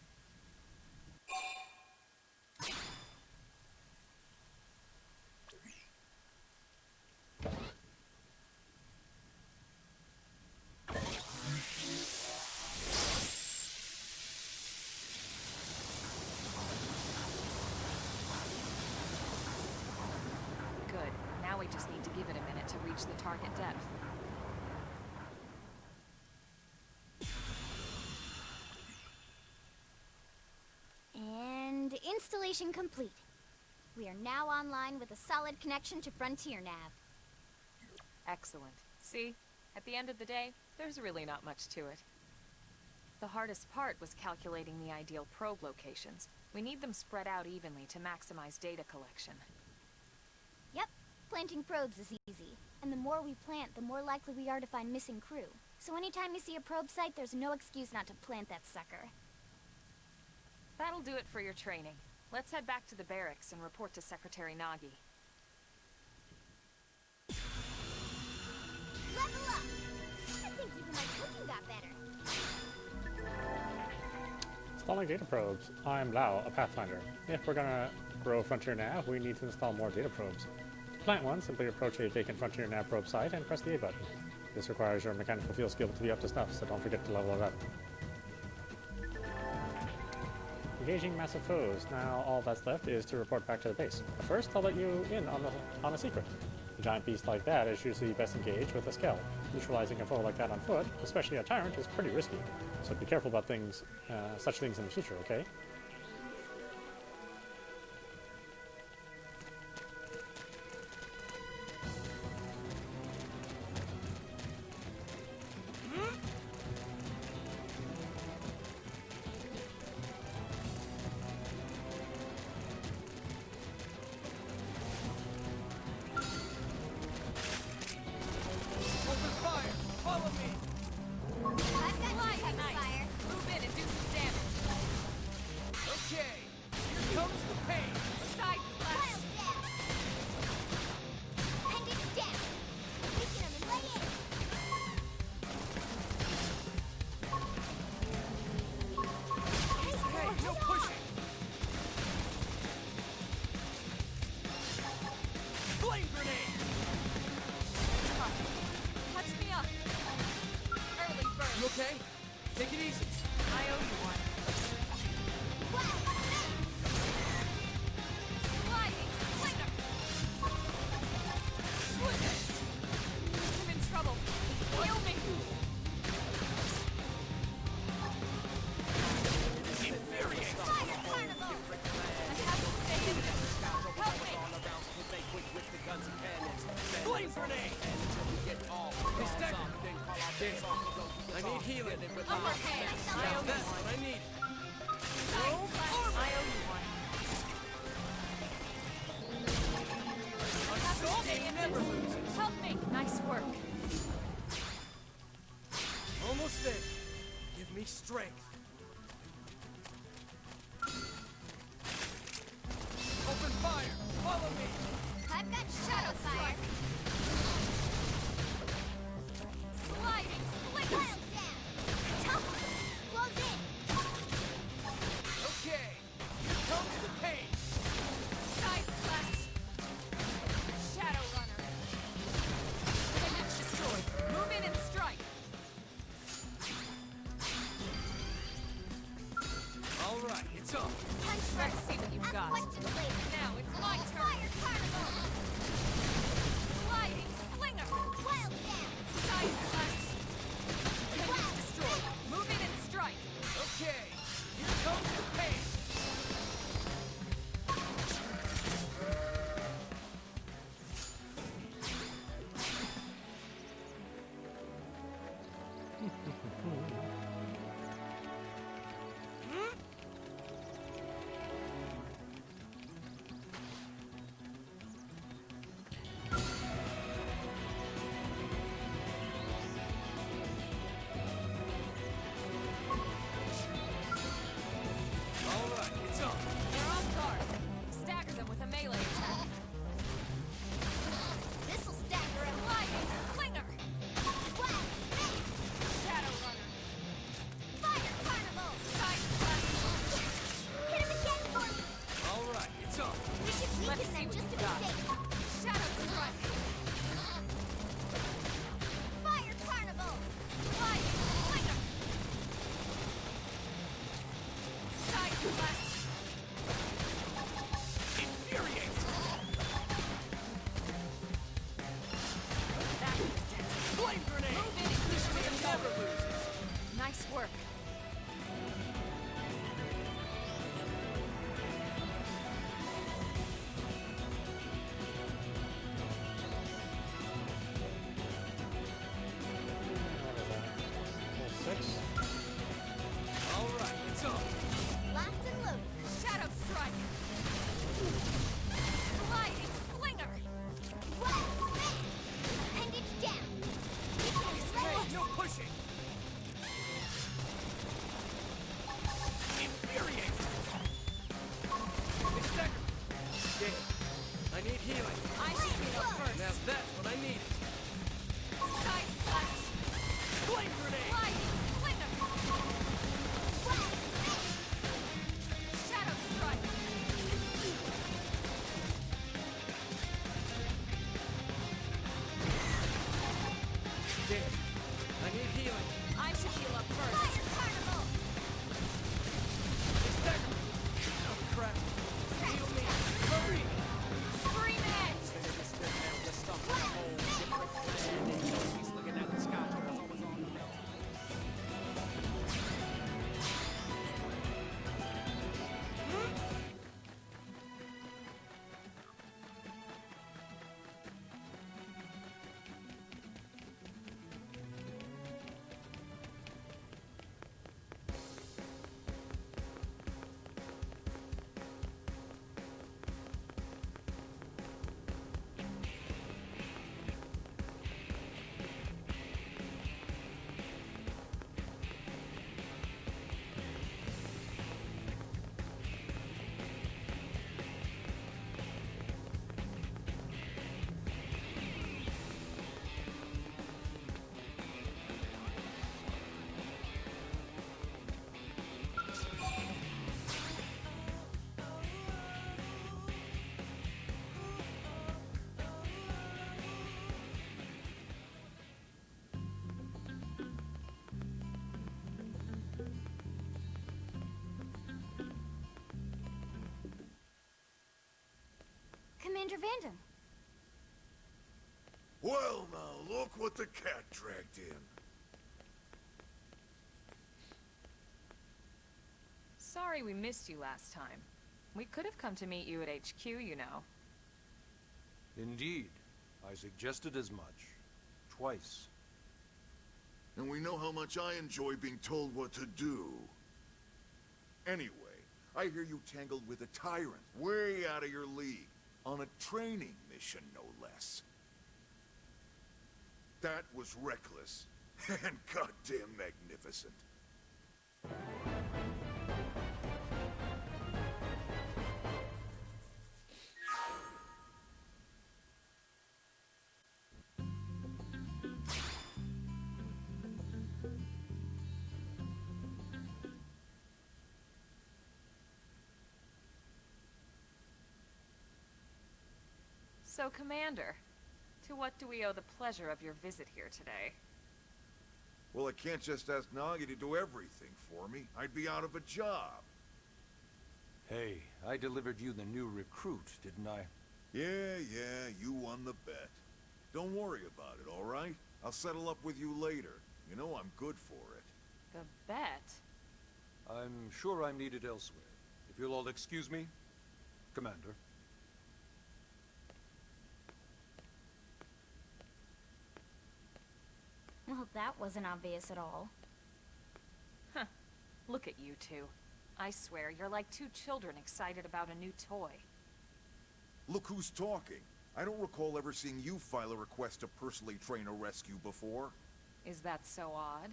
Good. Now we just need to give it a minute to reach the target depth. And installation complete. We are now online with a solid connection to Frontier Nav. Excellent. See? At the end of the day, there's really not much to it. The hardest part was calculating the ideal probe locations. We need them spread out evenly to maximize data collection. Yep, planting probes is easy. And the more we plant, the more likely we are to find missing crew. So anytime you see a probe site, there's no excuse not to plant that sucker. That'll do it for your training. Let's head back to the barracks and report to Secretary Nagi. Level up! I think even my cooking got better. Installing data probes. I'm Lau, a Pathfinder. If we're gonna grow Frontier Nav, we need to install more data probes. To plant one, simply approach a vacant Frontier Nav probe site and press the A button. This requires your mechanical field skill to be up to snuff, so don't forget to level it up. Engaging massive foes. Now all that's left is to report back to the base. But first, I'll let you in on a secret. A giant beast like that is usually best engaged with a skell. Neutralizing a foe like that on foot, especially a tyrant, is pretty risky. So be careful about such things in the future, okay? Okay? Take it easy. I owe you one. Sliding slinger! I'm in trouble. Heal me! Infuriate! Fire Carnival! I have to stay in this. Help me! Flame grenade! Hey, Stack! I need healing. Upper hand! I owe That's you one. what I need. I owe you one. I have to stay in this. Help me! Nice work. Almost there. Give me strength. Open fire! Follow me! Let's see what you've got. Questions later. Now it's my turn. Fire carnival! Sliding slinger. Wild down! Side slash. Wild Destroy. Move in and strike. Okay, here comes the pain. All right, it's on. They're off guard. Stagger them with a melee attack. This'll stagger him! Sliding slinger. Wild snake! Shadow runner. Fire carnival! Side slash. Hit him again for me! All right, it's on. We should Let's weaken see them what just to you've be got. safe! Shadow strike. Fire carnival! Sliding slinger. Side slash. Infuriate. That was dead. Flame grenade. Move in and This keep team moving never forward. loses. Nice work. Six. All right, it's on. Locked and loaded! Shadow strike. Sliding slinger. Wild snake! Appendage down! Hey, no pushing. Infuriate. It's stagger. Damn. I need healing. I should be up first. Now that's what I needed. Side slash. Flame grenade. Sliding slinger. Wild snake! Shadow strike. Damn. I need healing. I should heal up first. Fire carnival! It's stagger. Oh crap. Heal me. Hurry. Scream edge. He's looking at the sky. Commander Vanden. Well, now, look what the cat dragged in. Sorry we missed you last time. We could have come to meet you at HQ, you know. Indeed. I suggested as much. Twice. And we know how much I enjoy being told what to do. Anyway, I hear you tangled with a tyrant, way out of your league, on a training mission, no less. That was reckless, and goddamn magnificent. So, Commander, to what do we owe the pleasure of your visit here today? Well, I can't just ask Nagi to do everything for me. I'd be out of a job. Hey, I delivered you the new recruit, didn't I? Yeah, you won the bet. Don't worry about it, all right? I'll settle up with you later. You know I'm good for it. The bet? I'm sure I'm needed elsewhere. If you'll all excuse me, Commander. Well, that wasn't obvious at all. Huh. Look at you two. I swear, you're like two children excited about a new toy. Look who's talking. I don't recall ever seeing you file a request to personally train a rescue before. Is that so odd?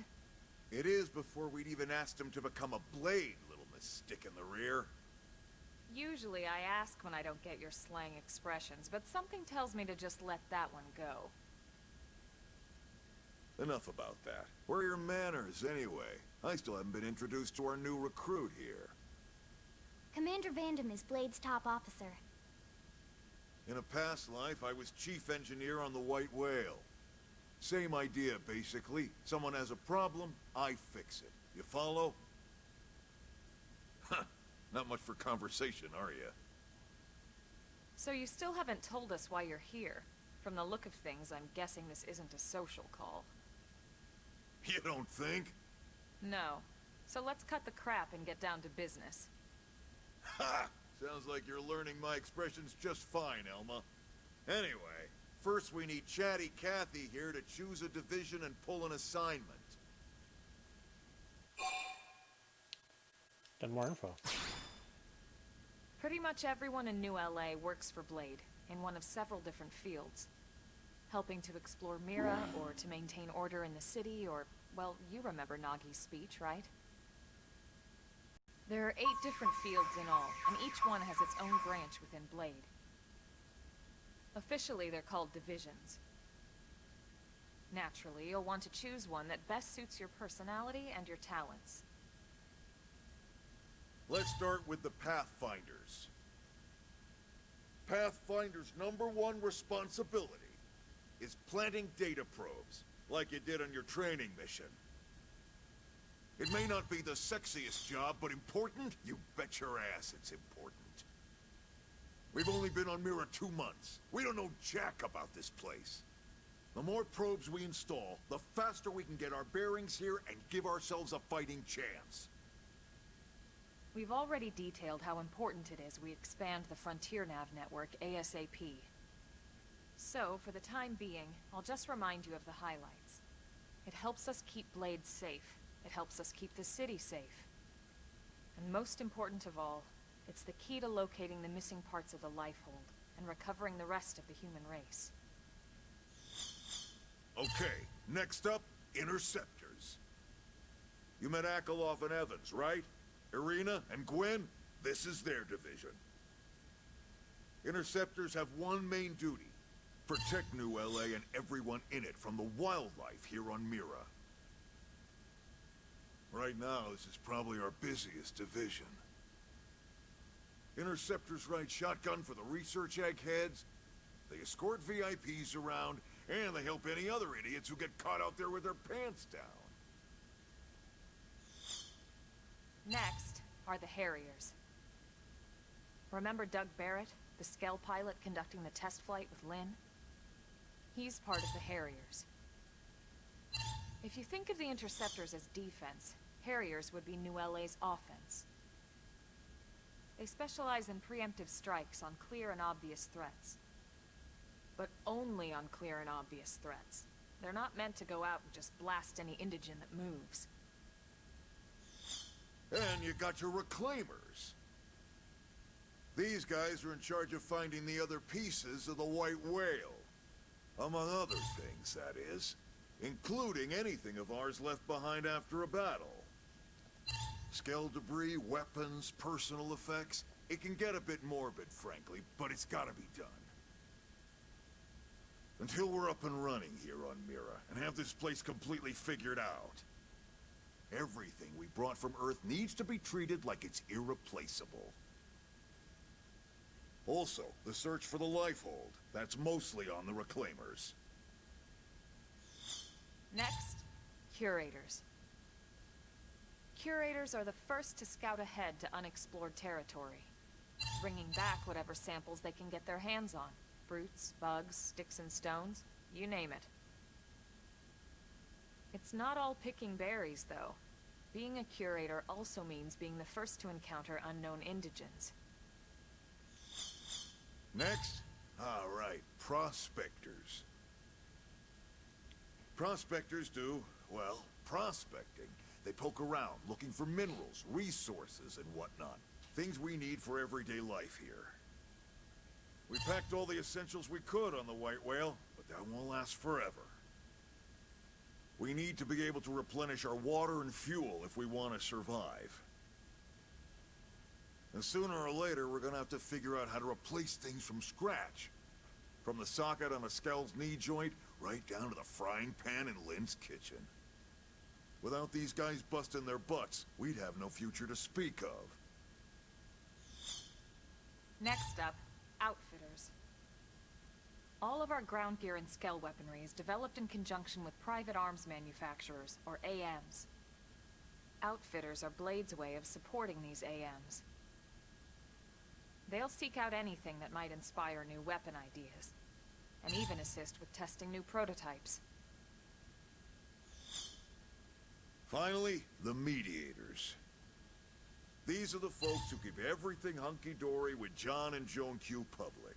It is before we'd even asked him to become a blade, little miss stick in the rear. Usually I ask when I don't get your slang expressions, but something tells me to just let that one go. Enough about that. Where are your manners, anyway? I still haven't been introduced to our new recruit here. Commander Vandam is Blade's top officer. In a past life, I was chief engineer on the White Whale. Same idea, basically. Someone has a problem, I fix it. You follow? Huh. Not much for conversation, are you? So you still haven't told us why you're here. From the look of things, I'm guessing this isn't a social call. You don't think? No. So let's cut the crap and get down to business. Ha! Sounds like you're learning my expressions just fine, Elma. Anyway, first we need Chatty Cathy here to choose a division and pull an assignment. Get more info. Pretty much everyone in New LA works for Blade, in one of several different fields. Helping to explore Mira, or to maintain order in the city, or, well, you remember Nagi's speech, right? There are 8 different fields in all, and each one has its own branch within Blade. Officially, they're called divisions. Naturally, you'll want to choose one that best suits your personality and your talents. Let's start with the Pathfinders. Pathfinder's #1 responsibility is planting data probes, like you did on your training mission. It may not be the sexiest job, but important? You bet your ass it's important. We've only been on Mira 2 months. We don't know jack about this place. The more probes we install, the faster we can get our bearings here and give ourselves a fighting chance. We've already detailed how important it is we expand the Frontier Nav network ASAP. So, for the time being, I'll just remind you of the highlights. It helps us keep Blade safe. It helps us keep the city safe. And most important of all, it's the key to locating the missing parts of the Lifehold and recovering the rest of the human race. Okay, next up, Interceptors. You met Akalov and Evans, right? Irina and Gwen? This is their division. Interceptors have one main duty: protect New LA and everyone in it from the wildlife here on Mira. Right now, this is probably our busiest division. Interceptors ride shotgun for the research eggheads, they escort VIPs around, and they help any other idiots who get caught out there with their pants down. Next are the Harriers. Remember Doug Barrett, the Skell pilot conducting the test flight with Lynn? He's part of the Harriers. If you think of the Interceptors as defense, Harriers would be New LA's offense. They specialize in preemptive strikes on clear and obvious threats. But only on clear and obvious threats. They're not meant to go out and just blast any indigene that moves. And you got your Reclaimers. These guys are in charge of finding the other pieces of the White Whale. Among other things, that is. Including anything of ours left behind after a battle. Skell debris, weapons, personal effects. It can get a bit morbid, frankly, but it's gotta be done. Until we're up and running here on Mira, and have this place completely figured out. Everything we brought from Earth needs to be treated like it's irreplaceable. Also, the search for the Lifehold. That's mostly on the Reclaimers. Next, Curators. Curators are the first to scout ahead to unexplored territory. bringing back whatever samples they can get their hands on. Fruits, bugs, sticks and stones, you name it. It's not all picking berries, though. Being a curator also means being the first to encounter unknown indigens. Next? All right, prospectors. Prospectors do, well, prospecting. They poke around, looking for minerals, resources, and whatnot. Things we need for everyday life here. We packed all the essentials we could on the White Whale, but that won't last forever. We need to be able to replenish our water and fuel if we want to survive. And sooner or later, we're gonna have to figure out how to replace things from scratch. From the socket on a Skell's knee joint, right down to the frying pan in Lynn's kitchen. Without these guys busting their butts, we'd have no future to speak of. Next up, outfitters. All of our ground gear and Skell weaponry is developed in conjunction with private arms manufacturers, or AMs. Outfitters are Blade's way of supporting these AMs. They'll seek out anything that might inspire new weapon ideas, and even assist with testing new prototypes. Finally, the mediators. These are the folks who keep everything hunky-dory with John and Joan Q public.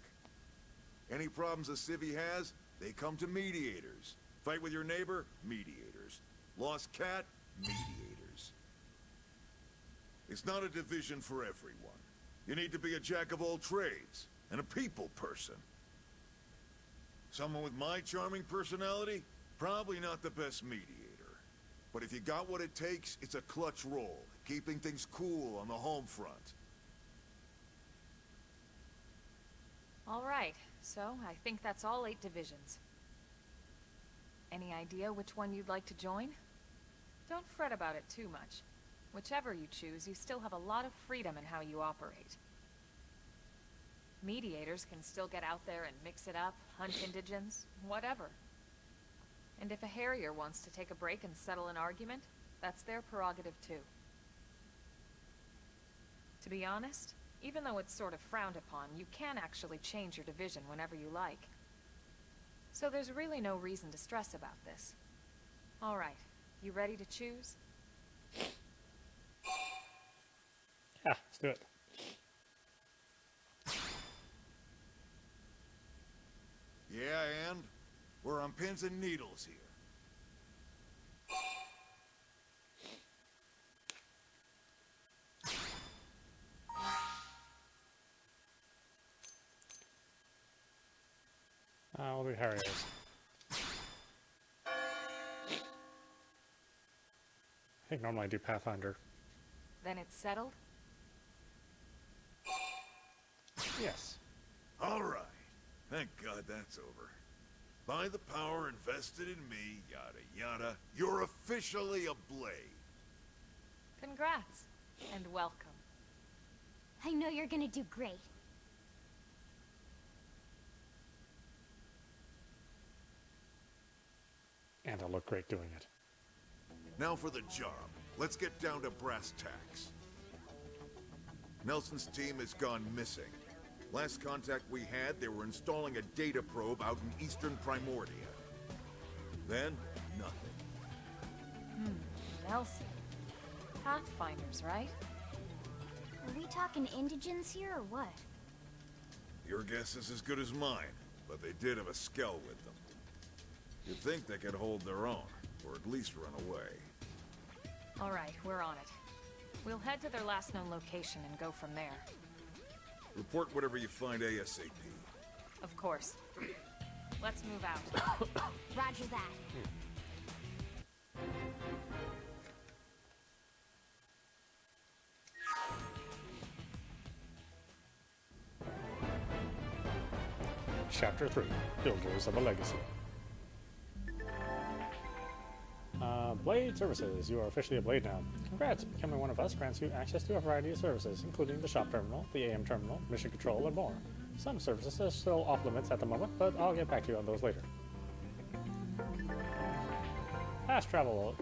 Any problems a civvy has, they come to mediators. Fight with your neighbor? Mediators. Lost cat? Mediators. It's not a division for everyone. You need to be a jack of all trades, and a people person. Someone with my charming personality? Probably not the best mediator. But if you got what it takes, it's a clutch role, keeping things cool on the home front. All right, so I think that's all 8 divisions. Any idea which one you'd like to join? Don't fret about it too much. Whichever you choose, you still have a lot of freedom in how you operate. Mediators can still get out there and mix it up, hunt indigens, whatever. And if a Harrier wants to take a break and settle an argument, that's their prerogative too. To be honest, even though it's sort of frowned upon, you can actually change your division whenever you like. So there's really no reason to stress about this. All right, you ready to choose? Yeah, let's do it. Yeah, and? We're on pins and needles here. We'll do Harriers. I think normally I do Pathfinder. Then it's settled? Yes. All right. Thank God that's over. By the power invested in me, yada yada, you're officially a Blade. Congrats, and welcome. I know you're gonna do great. And I'll look great doing it. Now for the job. Let's get down to brass tacks. Nelson's team has gone missing. Last contact we had, they were installing a data probe out in eastern Primordia. Then, nothing. Nelson. Pathfinders, right? Are we talking indigens here or what? Your guess is as good as mine, but they did have a Skell with them. You'd think they could hold their own, or at least run away. All right, we're on it. We'll head to their last known location and go from there. Report whatever you find ASAP. Of course. Let's move out. Roger that. Chapter 3, Builders of a Legacy. Blade Services. You are officially a Blade now. Congrats! Becoming one of us grants you access to a variety of services, including the shop terminal, the AM terminal, mission control, and more. Some services are still off limits at the moment, but I'll get back to you on those later. Fast travel.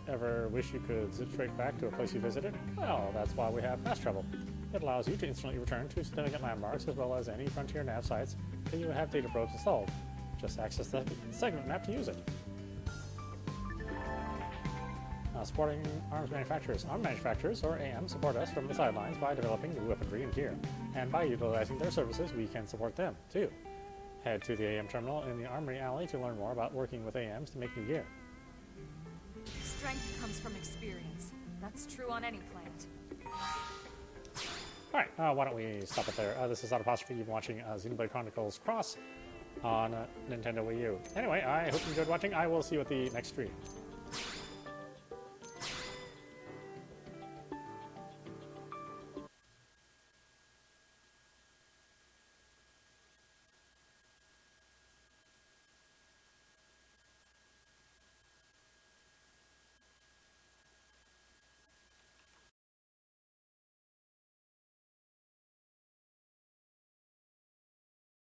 Ever wish you could zip straight back to a place you visited? Well, that's why we have fast travel. It allows you to instantly return to significant landmarks as well as any frontier nav sites that you have data probes installed. Just access the segment map to use it. Supporting arms manufacturers. Arms manufacturers, or AM, support us from the sidelines by developing new weaponry and gear. And by utilizing their services, we can support them, too. Head to the AM terminal in the Armory Alley to learn more about working with AMs to make new gear. Strength comes from experience. That's true on any planet. Alright, why don't we stop it there. This is audap. You've been watching Xenoblade Chronicles Cross on Nintendo Wii U. Anyway, I hope you enjoyed watching. I will see you at the next stream.